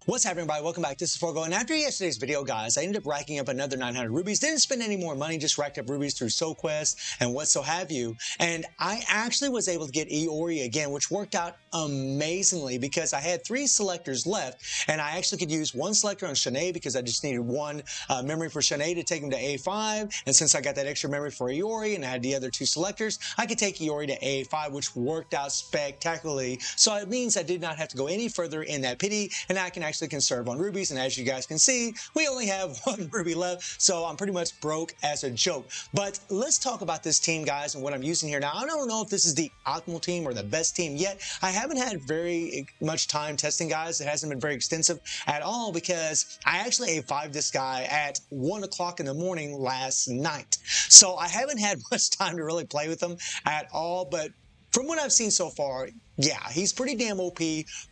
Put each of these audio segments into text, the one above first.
What's happening, everybody? Welcome back. This is Forgo. And after yesterday's video, guys, I ended up racking up another 900 rubies. Didn't spend any more money, just racked up rubies through Soul Quest and what so have you. And I actually was able to get Iori again, which worked out amazingly because I had 3 selectors left. And I actually could use 1 selector on Shanae because I just needed 1 memory for Shanae to take him to A5. And since I got that extra memory for Iori and I had the other 2 selectors, I could take Iori to A5, which worked out spectacularly. So it means I did not have to go any further in that pity, and I can actually conserve on rubies. And as you guys can see, we only have 1 ruby left, so I'm pretty much broke as a joke. But let's talk about this team, guys, and what I'm using here. Now, I don't know if this is the optimal team or the best team yet. I haven't had very much time testing, guys. It hasn't been very extensive at all because I actually A5'd this guy at 1 o'clock in the morning last night. So I haven't had much time to really play with him at all, but from what I've seen so far, yeah, he's pretty damn OP,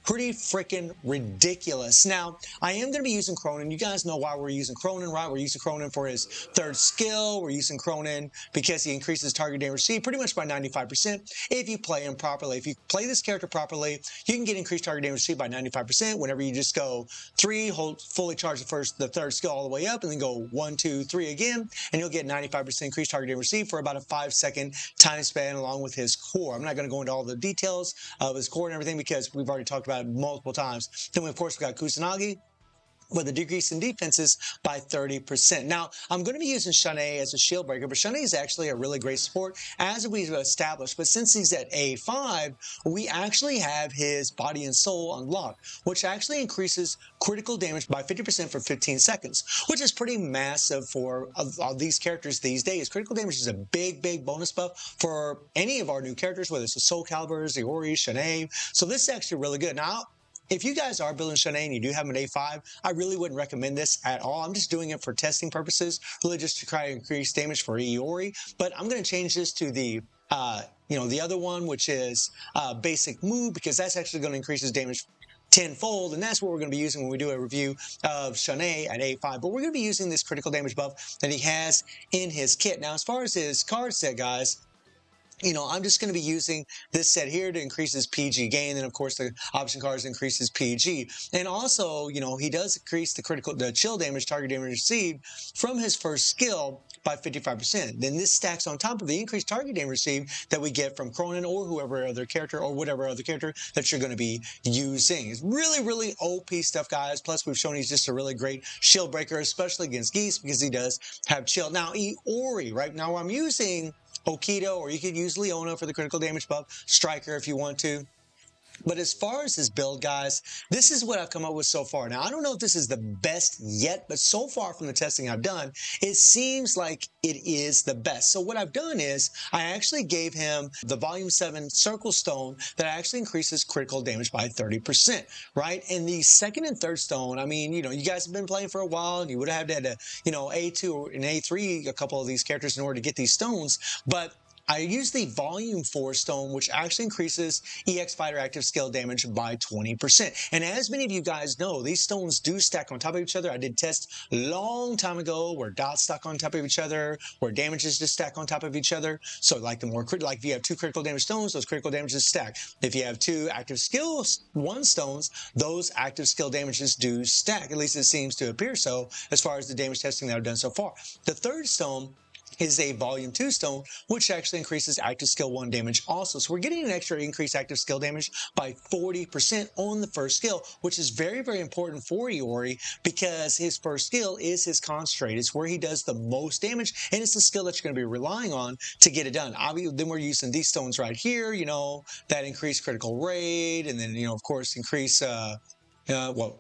pretty freaking ridiculous. Now, I am going to be using Cronin. You guys know why we're using Cronin, right? We're using Cronin for his 3rd skill. We're using Cronin because he increases target damage received pretty much by 95% if you play him properly. If you play this character properly, you can get increased target damage received by 95% whenever you just go 3, hold fully charge the 3rd skill all the way up, and then go 1, 2, 3 again, and you'll get 95% increased target damage received for about a 5-second time span along with his core. I'm not going to go into all the details of his core and everything because we've already talked about it multiple times. Then, of course, we got Kusanagi with a decrease in defenses by 30%. Now, I'm going to be using Shanae as a shield breaker, but Shanae is actually a really great support, as we've established. But since he's at A5, we actually have his body and soul unlocked, which actually increases critical damage by 50% for 15 seconds, which is pretty massive for these characters these days. Critical damage is a big, big bonus buff for any of our new characters, whether it's the Soul Calibers, Iori, Shanae. So this is actually really good. Now, if you guys are building Shanae and you do have an A5, I really wouldn't recommend this at all. I'm just doing it for testing purposes, really just to try to increase damage for Iori. But I'm going to change this to the the other one, which is basic move, because that's actually going to increase his damage tenfold, and that's what we're going to be using when we do a review of Shanae at A5. But we're going to be using this critical damage buff that he has in his kit. Now, as far as his card set, guys, I'm just going to be using this set here to increase his PG gain. And of course, the option cards increases PG. And also, he does increase the chill damage, target damage received from his 1st skill by 55%. Then this stacks on top of the increased target damage received that we get from Cronin or whoever other character or whatever other character that you're going to be using. It's really, really OP stuff, guys. Plus, we've shown he's just a really great shield breaker, especially against Geese, because he does have chill. Now, Iori, right now I'm using Okido, or you could use Leona for the critical damage buff, Striker if you want to. But as far as his build, guys, this is what I've come up with so far. Now, I don't know if this is the best yet, but so far from the testing I've done, it seems like it is the best. So what I've done is I actually gave him the Volume 7 Circle Stone that actually increases critical damage by 30%, right? And the 2nd and 3rd stone, I mean, you guys have been playing for a while, and you would have had to, A2 and A3 a couple of these characters in order to get these stones, but I use the Volume 4 stone, which actually increases EX Fighter active skill damage by 20%. And as many of you guys know, these stones do stack on top of each other. I did tests a long time ago where dots stack on top of each other, where damages just stack on top of each other. So like if you have 2 critical damage stones, those critical damages stack. If you have 2 active skill 1 stones, those active skill damages do stack. At least it seems to appear so as far as the damage testing that I've done so far. The 3rd stone is a Volume 2 stone, which actually increases active skill 1 damage also. So we're getting an extra increased active skill damage by 40% on the 1st skill, which is very, very important for Iori because his 1st skill is his concentrate. It's where he does the most damage, and it's the skill that you're going to be relying on to get it done. Obviously, then we're using these stones right here, that increase critical rate, and then, of course, increase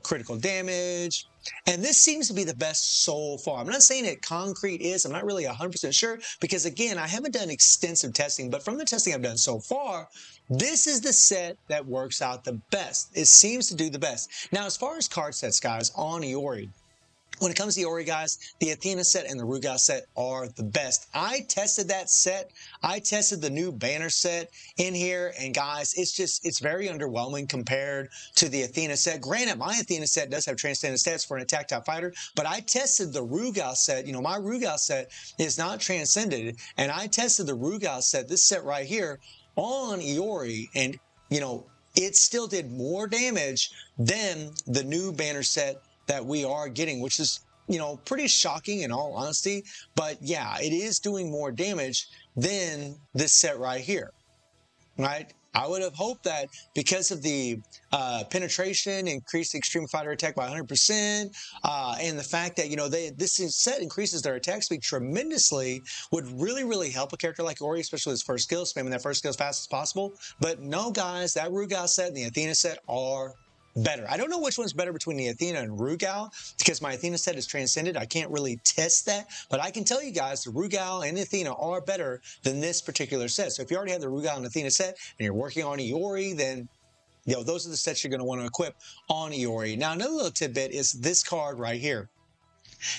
critical damage. And this seems to be the best so far. I'm not saying that concrete is. I'm not really 100% sure because, again, I haven't done extensive testing. But from the testing I've done so far, this is the set that works out the best. It seems to do the best. Now, as far as card sets, guys, on Iori, when it comes to Iori, guys, the Athena set and the Rugal set are the best. I tested that set. I tested the new banner set in here, and guys, it's very underwhelming compared to the Athena set. Granted, my Athena set does have transcendent stats for an attack type fighter, but I tested the Rugal set. My Rugal set is not transcended, and I tested the Rugal set, this set right here, on Iori, and, it still did more damage than the new banner set that we are getting, which is, you know, pretty shocking in all honesty. But yeah, it is doing more damage than this set right here, right? I would have hoped that because of the penetration, increased extreme fighter attack by 100%, and the fact that, you know, this set increases their attack speed tremendously, would really help a character like Iori, especially with his first skill, spamming that first skill as fast as possible. But no, guys, that Rugal set and the Athena set are better. I don't know which one's better between the Athena and Rugal, because my Athena set is transcended. I can't really test that, but I can tell you guys the Rugal and the Athena are better than this particular set. So if you already have the Rugal and Athena set and you're working on Iori, then those are the sets you're going to want to equip on Iori. Now, another little tidbit is this card right here.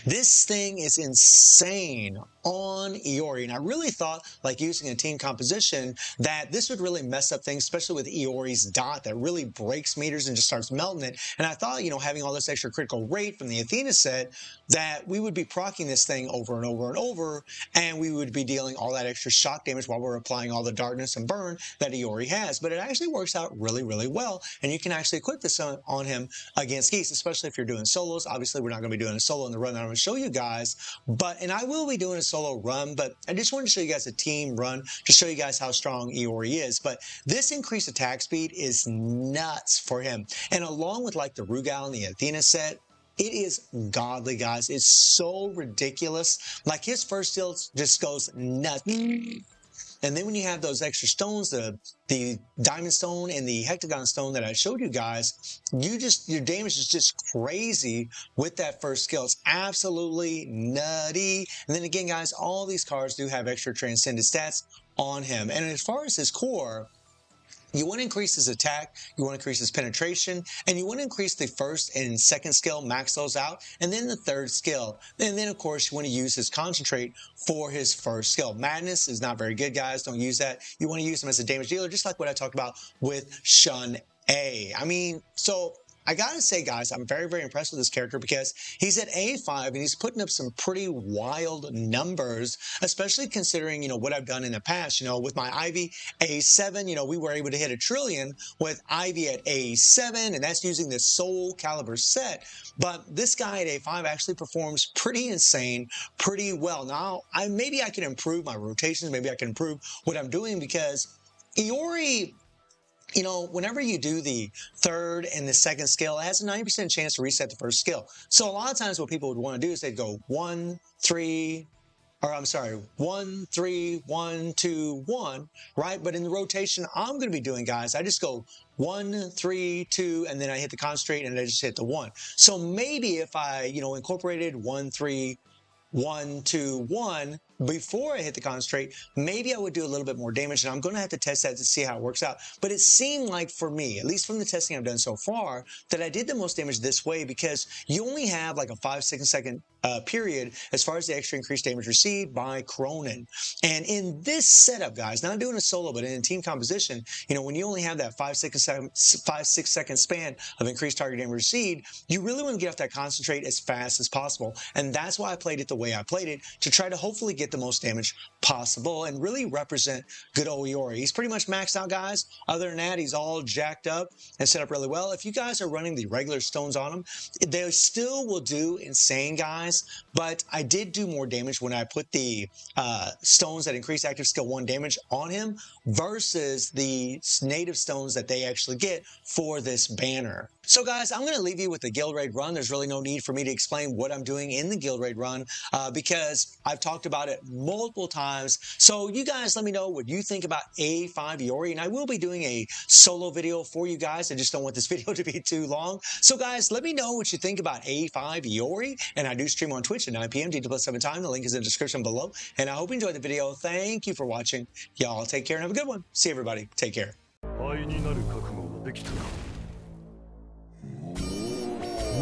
This thing is insane on Iori, and I really thought, like using a team composition, that this would really mess up things, especially with Iori's dot that really breaks meters and just starts melting it. And I thought, you know, having all this extra critical rate from the Athena set, that we would be proccing this thing over and over and over, and we would be dealing all that extra shock damage while we're applying all the darkness and burn that Iori has. But it actually works out really well, and you can actually equip this on him against Geese, especially if you're doing solos. Obviously, we're not going to be doing a solo in the run that I'm going to show you guys, and I will be doing a solo run, but I just wanted to show you guys a team run to show you guys how strong Iori is. But this increased attack speed is nuts for him, and along with like the Rugal and the Athena set, it is godly, guys. It's so ridiculous. Like his first skill just goes nuts. And then when you have those extra stones, the diamond stone and the hexagon stone that I showed you guys, your damage is just crazy with that first skill. It's absolutely nutty. And then again, guys, all these cards do have extra transcended stats on him. And as far as his core, you want to increase his attack, you want to increase his penetration, and you want to increase the first and second skill, max those out, and then the third skill. And then, of course, you want to use his concentrate for his first skill. Madness is not very good, guys. Don't use that. You want to use him as a damage dealer, just like what I talked about with Shun A. I mean, so I gotta say, guys, I'm very impressed with this character because he's at A5 and he's putting up some pretty wild numbers, especially considering, you know, what I've done in the past. You know, with my Ivy A7, you know, we were able to hit 1 trillion with Ivy at A7, and that's using the Soul Caliber set. But this guy at A5 actually performs pretty insane, pretty well. Now, maybe I can improve my rotations, maybe I can improve what I'm doing, because Iori, you know, whenever you do the third and the second skill, it has a 90% chance to reset the first skill. So a lot of times what people would want to do is they'd go 1, 3, 1, 3, 1, 2, 1, right? But in the rotation I'm going to be doing, guys, I just go 1, 3, 2, and then I hit the concentrate and I just hit the 1. So maybe if I, you know, incorporated 1, 3, 1, 2, 1 before I hit the concentrate, maybe I would do a little bit more damage, and I'm going to have to test that to see how it works out. But it seemed like for me, at least from the testing I've done so far, that I did the most damage this way, because you only have like a 5-6 second period as far as the extra increased damage received by Cronin. And in this setup, guys, not doing a solo, but in a team composition, you know, when you only have that 5-6 second span of increased target damage received, you really want to get off that concentrate as fast as possible. And that's why I played it the way I played it, to try to hopefully get the most damage possible and really represent good old Iori. He's pretty much maxed out, guys. Other than that, he's all jacked up and set up really well. If you guys are running the regular stones on him, they still will do insane, guys. But I did do more damage when I put the stones that increase active skill 1 damage on him versus the native stones that they actually get for this banner. So guys, I'm going to leave you with the guild raid run. There's really no need for me to explain what I'm doing in the guild raid run because I've talked about it multiple times. So you guys let me know what you think about A5 Iori, and I will be doing a solo video for you guys. I just don't want this video to be too long. So guys, let me know what you think about A5 Iori, and I do stream on Twitch at 9 p.m. DT+7 time. The link is in the description below, and I hope you enjoyed the video. Thank you for watching. Y'all take care and have a good one. See everybody. Take care.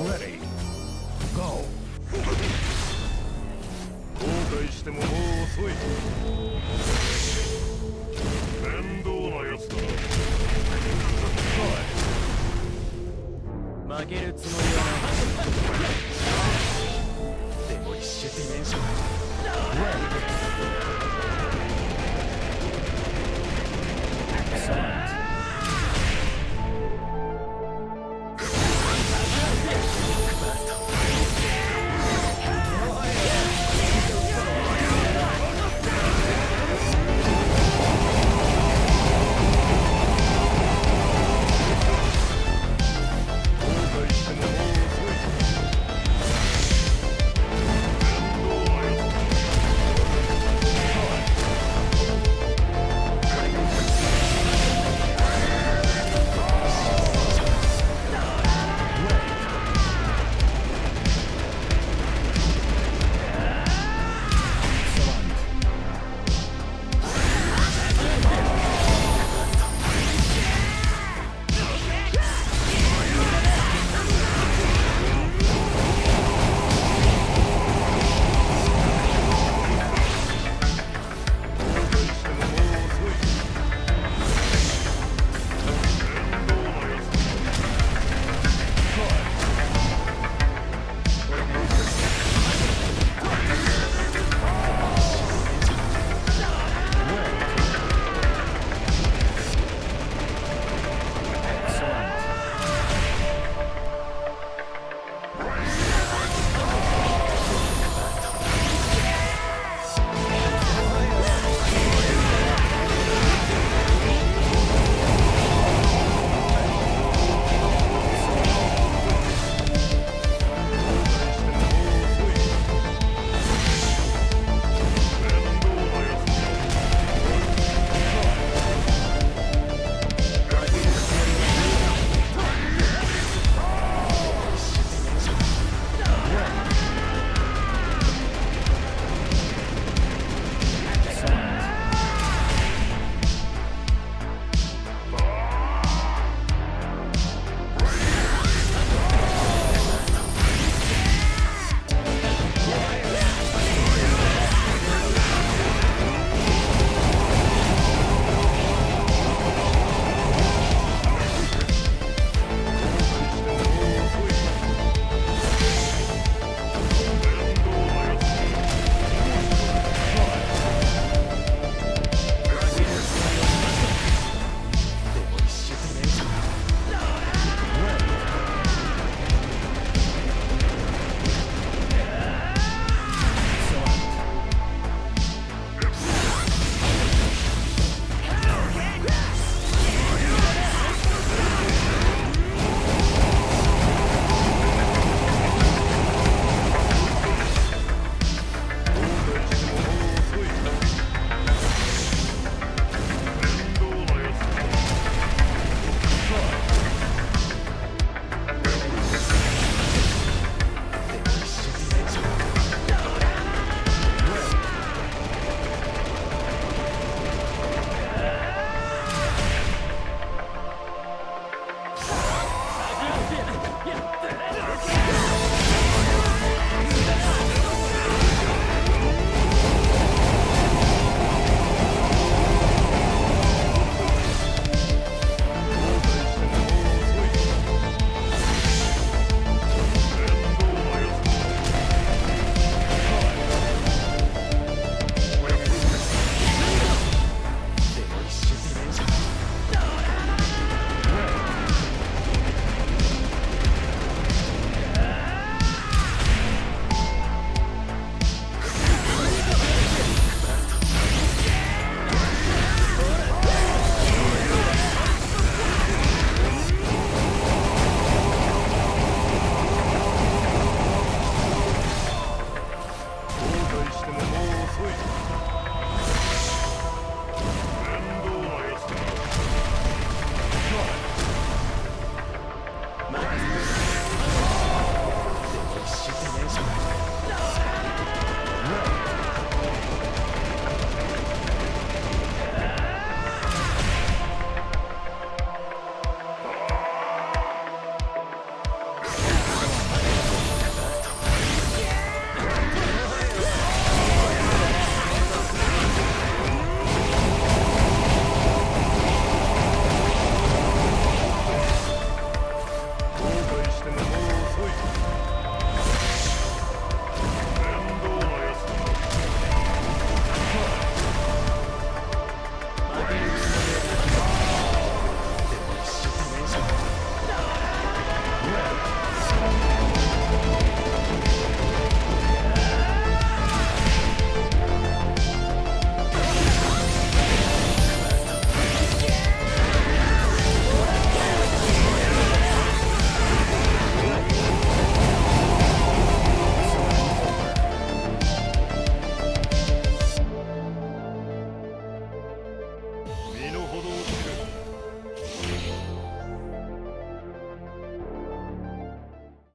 Ready, go. 後悔してももう遅い。面倒なやつだな。負けるつもり